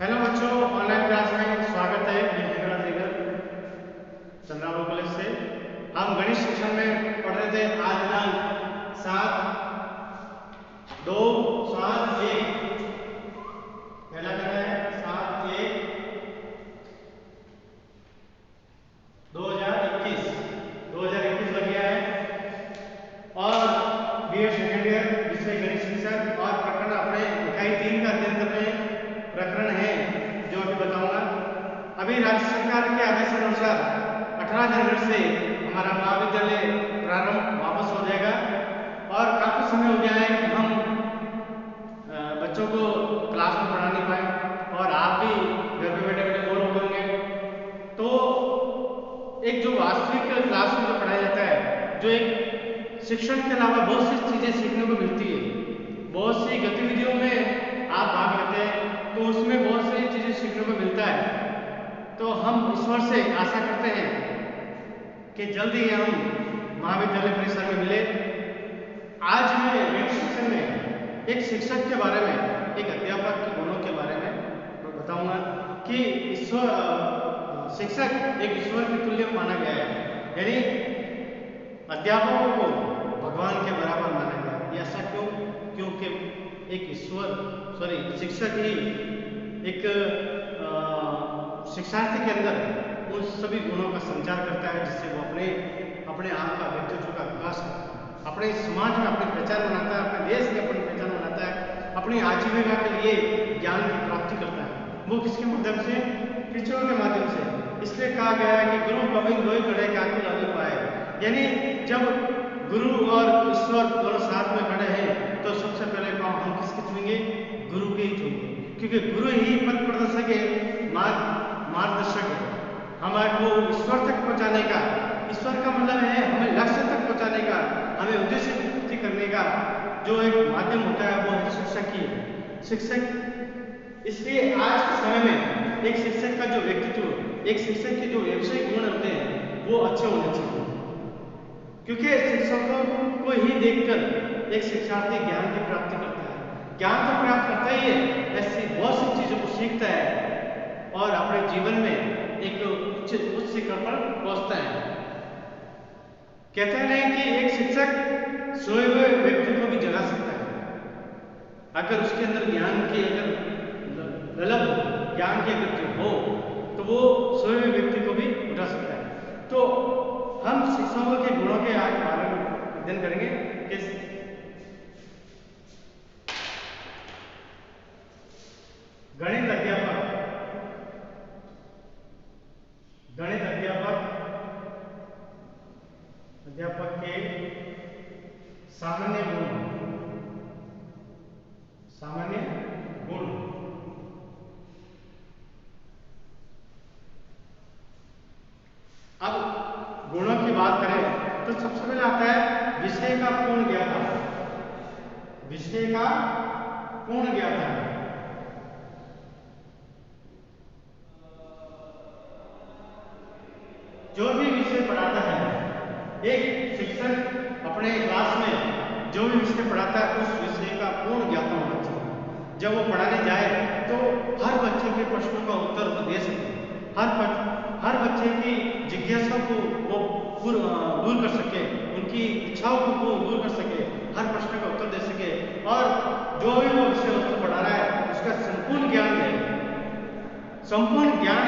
Hello बच्चों, online class में स्वागत है। मैं हेमराज रेगर चंद्रावल कॉलेज से। हम गणित शिक्षण में पढ़ रहे थे। आज दिनांक 7/2/7/1 पहला क्या है 7/1/2021 लग गया है। और बीए सेकेंड ईयर विषय गणित शिक्षण और प्रकरण अपने इकाई 3 का अध्ययन कर रहे हैं। प्रकरण है जो अभी बताऊंगा। अभी राज्य सरकार के आदेशानुसार 18 जनवरी से हमारा महाविद्यालय प्रारंभ वापस हो जाएगा। और काफी समय हो गया है कि हम बच्चों को क्लास में पढ़ा नहीं पाए और आप भी घर पे बैठे बैठे बोर हो गए होंगे। तो एक जो वास्तविक क्लास में जो पढ़ाया जाता है, जो एक शिक्षण के अलावा बहुत सी चीजें सीखने को मिलती है, बहुत सी गतिविधियों में आप भाग लेते हैं, तो उसमें बहुत सी चीजें सीखने को मिलता है। तो हम ईश्वर से आशा करते हैं कि जल्दी हम महाविद्यालय परिसर में मिले। आज मैं गणित शिक्षण में एक शिक्षक के बारे में, एक अध्यापक के गुणों के बारे में बताऊंगा कि ईश्वर शिक्षक एक ईश्वर के तुल्य माना गया है। यानी अध्यापकों को भगवान के बराबर माना गया। ये ऐसा क्यों? क्योंकि एक शिक्षक ही एक शिक्षार्थी के अंदर उन सभी गुणों का संचार करता है जिससे वो अपने आप का व्यक्तित्व का विकास करता है, अपने समाज में अपनी पहचान बनाता है, अपने देश में अपनी पहचान बनाता है, अपनी आजीविका के लिए ज्ञान की प्राप्ति करता है। वो किसके माध्यम से? टीचरों के माध्यम से। इसलिए कहा गया है कि गुरु गोविंद गोई खड़े काकी लागे पाए। यानी जब गुरु और ईश्वर दोनों साथ में खड़े हैं तो सबसे पहले पाँव हम किसके छूएंगे? गुरु के ही छूएंगे, क्योंकि गुरु ही पथ प्रदर्शक है, मार्गदर्शक है। हमारे को ईश्वर तक पहुंचाने का, ईश्वर का मतलब है हमें लक्ष्य तक पहुंचाने का, हमें उद्देश्य पूर्ति करने का जो एक माध्यम होता है वो है शिक्षक ही है। शिक्षक, इसलिए आज के समय में एक शिक्षक का जो व्यक्तित्व, एक शिक्षक के जो व्यवसायिक गुण होते हैं वो अच्छे होने चाहिए, क्योंकि शिक्षकों को ही देखकर एक शिक्षार्थी ज्ञान की प्राप्ति करता है। ज्ञान तो प्राप्त करता ही है, ऐसी बहुत सी चीजों को सीखता है और अपने जीवन में एक उच्च शिखर पर पहुंचता है। कहते हैं नहीं कि एक शिक्षक सोए हुए व्यक्ति को भी जगा सकता है। अगर उसके अंदर ज्ञान की अगर ललक ज्ञान की अगर हो तो वो सोए हुए व्यक्ति को भी उठा सकता है। तो हम शिक्षकों के गुणों के आज बारे में अध्ययन करेंगे कि गणित अध्यापक के सामान्य गुण। अब गुणों की बात करें तो सबसे पहले आता है विषय का पूर्ण ज्ञाता। विषय का पूर्ण ज्ञाता जो भी विषय पढ़ाता है, एक शिक्षक अपने क्लास में जो भी विषय पढ़ाता है उस विषय का पूर्ण ज्ञाता होना चाहिए। जब वो पढ़ाने जाए तो हर बच्चे के प्रश्नों का उत्तर वो दे सके, हर बच्चे की जिज्ञासा को वो दूर कर सके, उनकी इच्छाओं को वो दूर कर सके, हर प्रश्न का उत्तर दे सके और जो भी वो विषय वस्तु पढ़ा रहा है उसका संपूर्ण ज्ञान देगा। संपूर्ण ज्ञान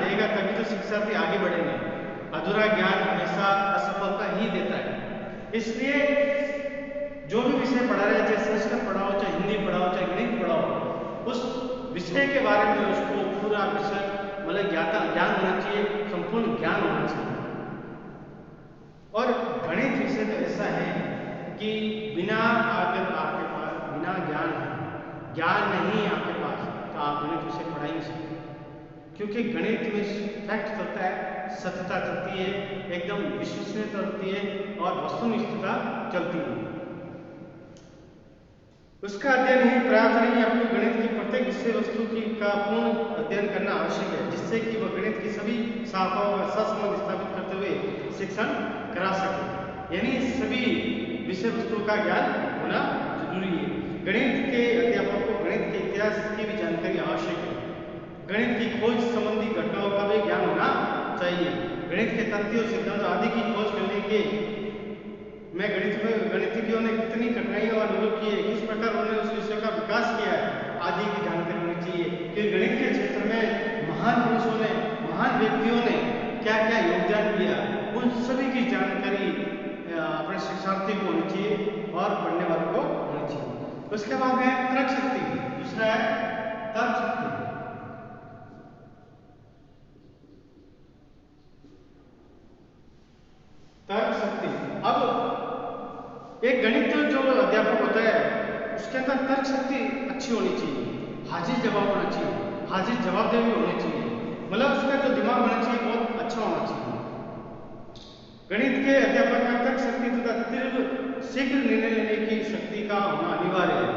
देगा तभी तो शिक्षार्थी आगे बढ़ेंगे। अधूरा ज्ञान हमेशा असफलता ही देता है। इसलिए जो भी विषय पढ़ा रहे, चाहे संस्कृत पढ़ाओ, चाहे हिंदी पढ़ाओ, चाहे गणित पढ़ाओ, उस विषय के बारे में उसको पूरा विषय मतलब ज्ञान होना चाहिए, संपूर्ण ज्ञान होना चाहिए। और गणित विषय तो ऐसा है कि बिना ज्ञान नहीं आपके पास तो आप गणित विषय पढ़ा ही नहीं सकते, क्योंकि गणित में फैक्ट चलता है, सत्यता चलती है, एकदम विश्वसनीयता चलती है और वस्तुनिष्ठता चलती है। उसका अध्ययन ही पर्याप्त नहीं, आपको गणित की प्रत्येक विषय वस्तु का पूर्ण अध्ययन करना आवश्यक है, जिससे कि वह गणित की सभी शाखाओं का सहसंबंध स्थापित करते हुए शिक्षण करा सके। यानी सभी विषय वस्तु का ज्ञान होना जरूरी है। गणित के अध्यापक को गणित के इतिहास इतिहास की भी जानकारी आवश्यक है। गणित की खोज संबंधी घटनाओं का भी ज्ञान होना चाहिए। गणित के तथ्यों सिद्धांतों आदि की खोज करने के में गणितज्ञों ने कितनी कठिनाइयों और अनुभव किए, किस प्रकार उन्होंने उस विषय का विकास किया है आदि की जानकारी होनी चाहिए। कि गणित के क्षेत्र में महान पुरुषों ने, महान व्यक्तियों ने क्या क्या योगदान दिया, उन सभी की जानकारी अपने शिक्षार्थी को होनी चाहिए और पढ़ने वालों को होनी चाहिए। उसके बाद है तर्क शक्ति। दूसरा है तर्क शक्ति। तर्क शक्ति, अब एक गणित जो अध्यापक होता है उसके अंदर तर्क शक्ति अच्छी होनी चाहिए, हाजिर जवाब होना चाहिए, हाजिर जवाबदेही होनी चाहिए, मतलब उसका जो दिमाग होना चाहिए बहुत अच्छा होना चाहिए। गणित के अध्यापक में तर्क शक्ति तथा तीव्र शीघ्र निर्णय लेने की शक्ति का होना अनिवार्य है।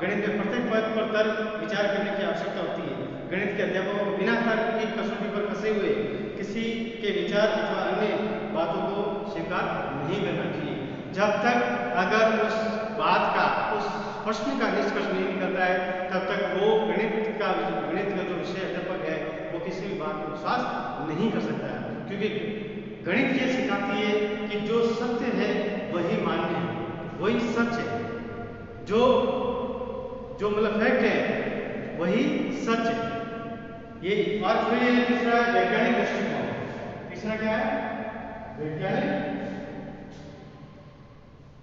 गणित में प्रत्येक पद पर तर्क विचार करने की आवश्यकता होती है। गणित के अध्यापकों को बिना तर्क की कसौटी पर फंसे हुए किसी के विचार अथवा अन्य बातों को स्वीकार नहीं करना चाहिए। जब तक अगर उस बात का, उस प्रश्न का निष्कर्ष नहीं निकलता है तब तक वो गणित का जो विषय अध्यापक है वो किसी भी बात पर विश्वास नहीं कर सकता है। क्योंकि गणित ये सिखाती है कि जो सत्य है वही मान्य है, वही सच है, जो मतलब फैक्ट है वही सच है। ये और फिर ये तीसरा वैज्ञानिक दृष्टिकोण। तीसरा क्या है? वैज्ञानिक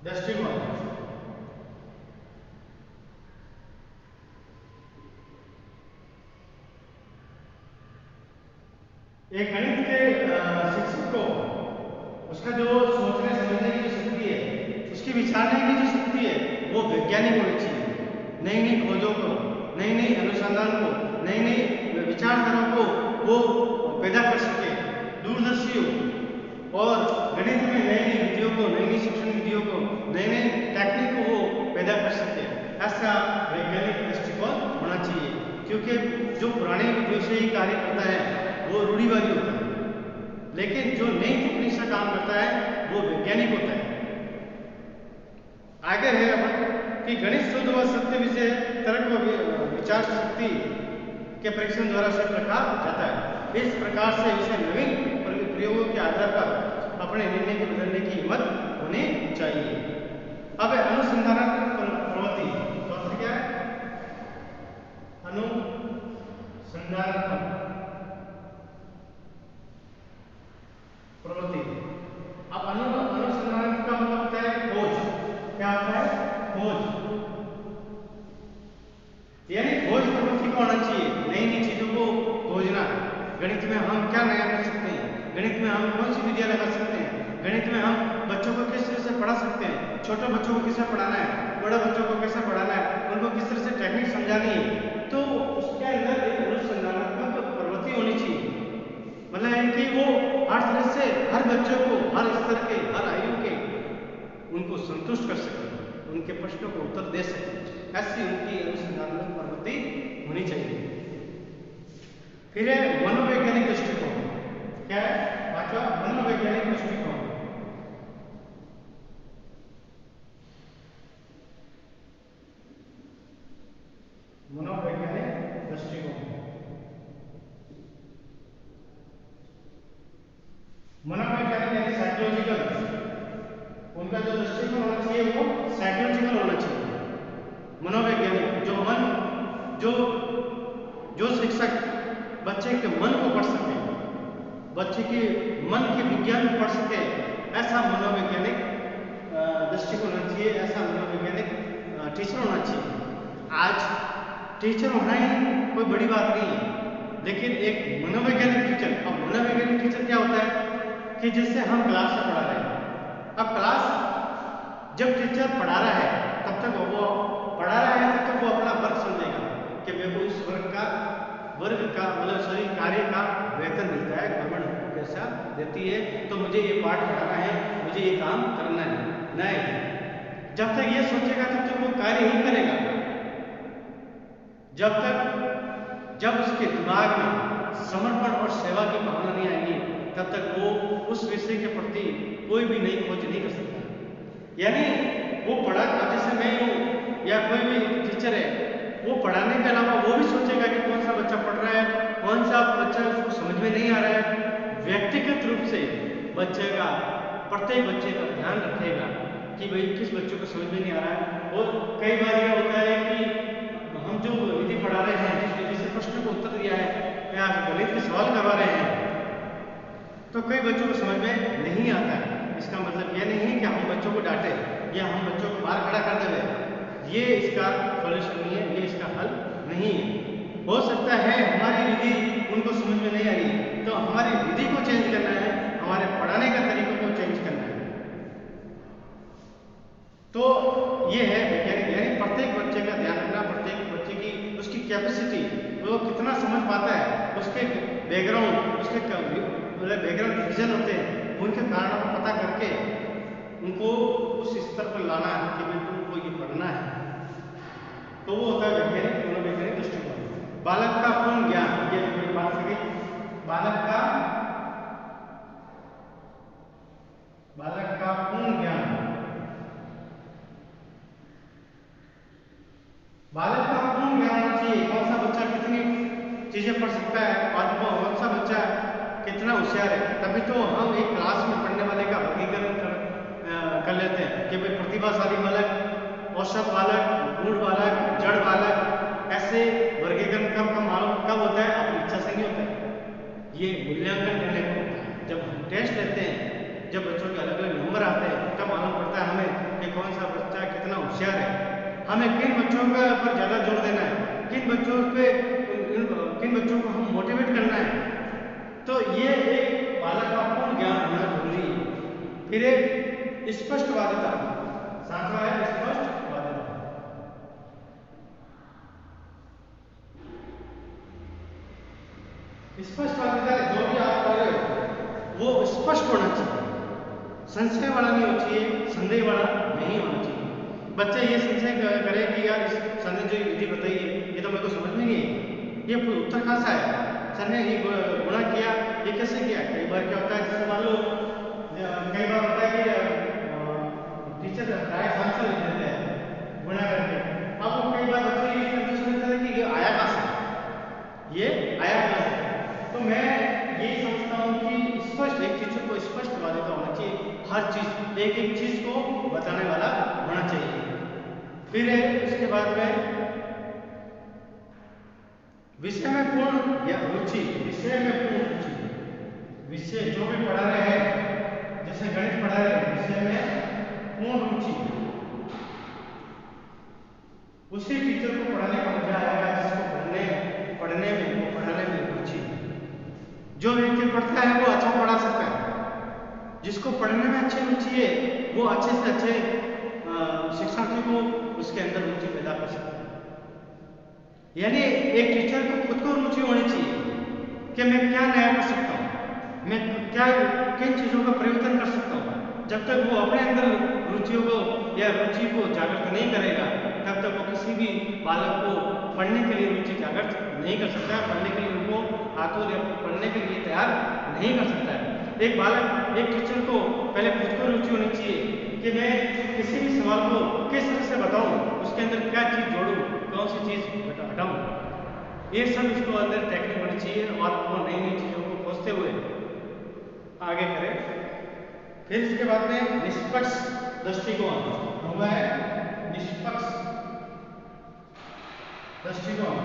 दृष्टिकोण। एक गणित के शिक्षक को उसका जो सोचने समझने की जो शक्ति है, उसकी विचारने की जो शक्ति है वो वैज्ञानिक होनी चाहिए। नई नई खोजों को, नई नई अनुसंधान को, नई नई विचारधारा को वो पैदा कर सके, दूरदर्शी हो और गणित में नई नई विधियों को, नई नई शिक्षण विधियों को, नई नई टेक्निक को वो पैदा कर सके। ऐसा वैज्ञानिक दृष्टिकोण होना चाहिए। क्योंकि जो पुरानी विधियों से ही कार्य करता है वो रूढ़िवादी होता है, लेकिन जो नई तकनीक से काम करता है वो वैज्ञानिक होता है। आगे है कि गणित शुद्ध व सत्य विषय तर्क व विचार शक्ति के परीक्षण द्वारा से प्रकार जाता है। इस प्रकार से इसे नवीन प्रयोगों के आधार पर अपने निर्णय को बदलने की हिम्मत होनी चाहिए। अब अनुसंधानात्मक प्रवृत्ति। तो क्या है? अनुसंधानात्मक प्रवृत्ति। अब अनुसंधान का मतलब होता है खोज। क्या होता है? खोज। यानी खोज प्रवृत्ति को होना चाहिए, नई नई चीजों को खोजना। गणित में हम क्या नया कर सकते हैं, गणित में हम कौन सी विधियां लगा सकते हैं, गणित में हम बच्चों को किस तरह से पढ़ा सकते हैं, छोटे बच्चों को किस तरह पढ़ाना है, बड़े बच्चों को कैसे पढ़ाना है, उनको किस तरह से टेक्निक समझानी है। तो उसके अंदर एक अनुसंधानात्मक प्रवृत्ति होनी चाहिए। मतलब है कि वो हर तरह से हर बच्चों को, हर स्तर के, हर आयु के उनको संतुष्ट कर सके, उनके प्रश्नों को उत्तर दे सके। ऐसी उनकी अनुसंधानात्मक प्रवृत्ति होनी चाहिए। फिर है मनोवैज्ञानिक दृष्टिकोण। क्या है? पांचवा मनोवैज्ञानिक दृष्टिकोण। मनोवैज्ञानिक दृष्टिकोण। मनोवैज्ञानिक यानी साइकोलॉजिकल, उनका जो दृष्टिकोण होना चाहिए वो साइकोलॉजिकल होना चाहिए। मनोवैज्ञानिक जो मन, जो शिक्षक बच्चे के मन को पढ़ सके, बच्चे के मन के विज्ञान को पढ़ सके, ऐसा मनोवैज्ञानिक दृष्टिकोण होना चाहिए, ऐसा मनोवैज्ञानिक टीचर होना चाहिए। आज टीचर होना ही कोई बड़ी बात नहीं है, लेकिन एक मनोवैज्ञानिक टीचर, अब मनोवैज्ञानिक टीचर क्या होता है कि जैसे हम क्लास से पढ़ा रहे हैं, अब क्लास जब टीचर पढ़ा रहा है तब तक वो पढ़ा रहा है, तब तक वो अपना वर्ग समझेगा कि मेरे को इस वर्ग का मतलब सॉरी कार्य का वेतन मिलता है, गवर्नमेंट हमको पैसा देती है, तो मुझे ये पाठ पढ़ाना है, मुझे ये काम करना है। नहीं, जब तक ये सोचेगा तब तक वो कार्य ही करेगा। जब उसके दिमाग में समर्पण और सेवा की भावना नहीं आएगी तब तक वो उस विषय के प्रति कोई भी नई खोज नहीं कर सकता। यानी वो पढ़ा, जैसे मैं हूँ या कोई भी टीचर है, वो पढ़ाने के अलावा वो भी सोचेगा कि कौन सा बच्चा पढ़ रहा है, कौन सा बच्चा उसको समझ में नहीं आ रहा है। व्यक्तिगत रूप से बच्चे का, प्रत्येक बच्चे का ध्यान रखेगा कि भाई किस बच्चे को समझ में नहीं आ रहा है। और कई बार यह होता है कि हम जो विधि पढ़ा रहे हैं, जिस विधि से प्रश्न को उत्तर दिया है या गणित के सवाल करवा रहे हैं, तो कई बच्चों को समझ में नहीं आता है। इसका मतलब यह नहीं है कि हम बच्चों को डांटे या हम बच्चों को बाहर खड़ा कर देवे, ये इसका सॉल्यूशन नहीं है, ये इसका हल नहीं है। हो सकता है हमारी विधि उनको समझ में नहीं आ रही, तो हमारी विधि को चेंज करना है, हमारे पढ़ाने के तरीकों को चेंज करना है। तो ये है वैज्ञानिक, यानी प्रत्येक बच्चे का ध्यान रखना, प्रत्येक बच्चे की उसकी कैपेसिटी, वो कितना समझ पाता है, उसके बैकग्राउंड, उसके बैकग्राउंड रीजन होते हैं, उनके कारणों को पता करके उनको उस स्तर पर लाना है कि भाई तुमको ये पढ़ना है। तो वो होता है वैज्ञानिक, मनोवैज्ञानिक दृष्टिकोण। बालक का पूर्ण ज्ञान, ये जो बात करी, बालक का पूर्ण ज्ञान, बालक का पूर्ण ज्ञान होना चाहिए। कौन सा बच्चा कितनी चीजें पढ़ सकता है और कौन सा बच्चा कितना होशियार है, तभी तो हम एक क्लास में पढ़ने वाले का वर्गीकरण कर लेते हैं कि भाई प्रतिभाशाली बालक, औसत बालक, मूढ़ बालक, जड़ बालक। ऐसे वर्गीकरण कब होता है? अपनी इच्छा से नहीं होता है, ये मूल्यांकन करने को होता है। जब हम टेस्ट लेते हैं, जब बच्चों के अलग अलग नंबर आते हैं, तब मालूम पड़ता है हमें कि कौन सा बच्चा कितना होशियार है, हमें किन बच्चों के ऊपर ज़्यादा जोर देना है, किन बच्चों को हम मोटिवेट करना है। तो ये एक बालक का पूर्ण ज्ञान होना जरूरी है। फिर एक स्पष्टवादिता, सातवां है स्पष्टवादिता। स्पष्टवादिता, जो भी आप पढ़ रहे हो वो स्पष्ट होना चाहिए, संशय वाला नहीं होना चाहिए, संदेह वाला नहीं होना चाहिए। बच्चे ये संशय करे कि यार इस सर ने जो विधि बताई है ये तो मेरे को समझ में नहीं है, ये उत्तर कहाँ से आया, सर ने ये गुणा किया, ये कैसे किया। कई बार क्या होता है, जैसे मान लो कई बार होता है कि टीचर डायरेक्ट आंसर लिख देते हैं गुणा करके। अब वो कई बार बच्चे ये कंफ्यूजन होता है कि ये आया कहाँ से, ये आया कहाँ से। तो मैं ये समझता हूँ कि स्पष्ट, एक टीचर को स्पष्टवादिता होना चाहिए, हर चीज एक एक चीज को बताने वाला होना चाहिए। फिर उसके बाद में विषय में पूर्ण रुचि, विषय में पूर्ण रुचि, विषय जो भी पढ़ा रहे हैं, जैसे गणित पढ़ा रहे हैं, विषय में पूर्ण रुचि, उसी टीचर को पढ़ाने का मजा आएगा जिसको पढ़ने में, वो पढ़ाने में रुचि। जो व्यक्ति पढ़ता है वो अच्छा पढ़ा सकता है, जिसको पढ़ने में अच्छी रुचि है वो अच्छे से अच्छे शिक्षार्थी को उसके अंदर रुचि पैदा कर सकता है। यानी एक टीचर को खुद को रुचि होनी चाहिए कि मैं क्या नया कर सकता हूँ, मैं क्या किन चीज़ों का परिवर्तन कर सकता हूँ। जब तक वो अपने अंदर रुचियों को या रुचि को जागृत नहीं करेगा, तब तक वो किसी भी बालक को पढ़ने के लिए रुचि जागृत नहीं कर सकता है, पढ़ने के लिए उनको हाथों या पढ़ने के लिए तैयार नहीं कर सकता है। एक बालक, एक टीचर को पहले खुद को रुचि होनी चाहिए कि मैं किसी भी सवाल को किस तरह से बताऊं, उसके अंदर क्या चीज़ जोड़ूं, कौन सी चीज़ हटाऊं, ये सब इसको अंदर टेक्निक होनी चाहिए और वो नई नई चीज़ों को खोजते हुए आगे करें। फिर इसके बाद में निष्पक्ष दृष्टिकोण हुआ है, निष्पक्ष दृष्टिकोण।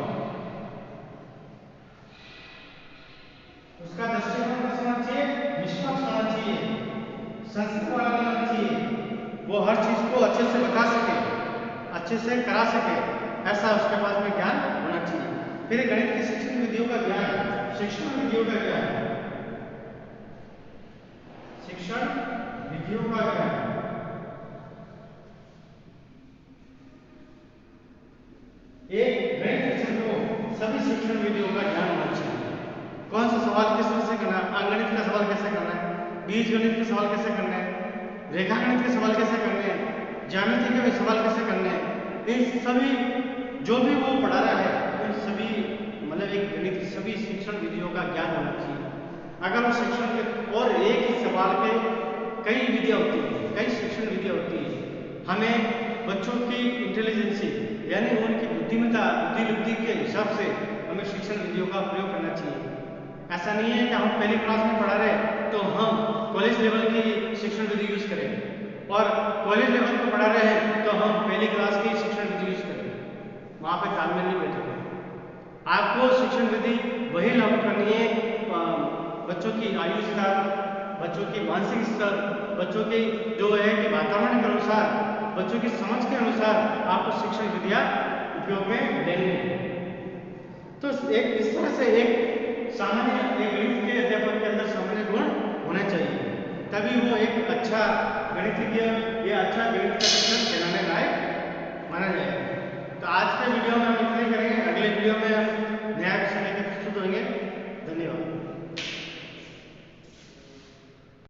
उसका दृष्टिकोण कैसा होना चाहिए? निष्पक्ष होना चाहिए, संस्कृत वाला नहीं होना चाहिए, वो हर चीज को अच्छे से बता सके, अच्छे से करा सके, ऐसा उसके पास में ज्ञान होना चाहिए। फिर गणित की शिक्षण विधियों का ज्ञान, शिक्षण विधियों का ज्ञान, शिक्षण विधियों का ज्ञान। एक गणित शिक्षण को सभी शिक्षण विधियों का ज्ञान होना चाहिए। कौन सा सवाल किस तरह से करना है, अंकगणित का सवाल कैसे करना है, बीज गणित के सवाल कैसे करने हैं, रेखा गणित के सवाल कैसे करने हैं, ज्यामिति के सवाल कैसे करने हैं, इन सभी जो भी वो पढ़ा रहा है उन सभी मतलब एक गणित की सभी शिक्षण विधियों का ज्ञान होना चाहिए। अगर वो शिक्षण के और एक ही सवाल पे कई विधियाँ होती हैं, कई शिक्षण विधियाँ होती है, हमें बच्चों की इंटेलिजेंसी यानी उनकी बुद्धिमत्ता बुद्धि के हिसाब से हमें शिक्षण विधियों का प्रयोग करना चाहिए। ऐसा नहीं है कि हम पहली क्लास में पढ़ा रहे तो हम कॉलेज लेवल की शिक्षण विधि यूज करेंगे, और कॉलेज लेवल पर पढ़ा रहे हैं तो हम पहली क्लास की शिक्षण विधि यूज करेंगे। वहाँ पे तालमेल नहीं बैठेगा। आपको शिक्षण विधि वही लागू करनी है बच्चों की आयु स्तर, बच्चों की मानसिक स्तर, बच्चों के जो है कि वातावरण के अनुसार, बच्चों की समझ के अनुसार आपको शिक्षण विधियाँ उपयोग में लेनी है। तो एक इस तरह से एक सामान्य एक गणित के अध्यापक के अंदर सामान्य गुण होना चाहिए, तभी वो एक अच्छा गणितज्ञ या अच्छा गणित का शिक्षक कहलाने लायक माना जाएगा। तो आज के वीडियो में हम इतना ही करेंगे। अगले वीडियो में हम नया विषय लेकर प्रस्तुत होंगे। धन्यवाद।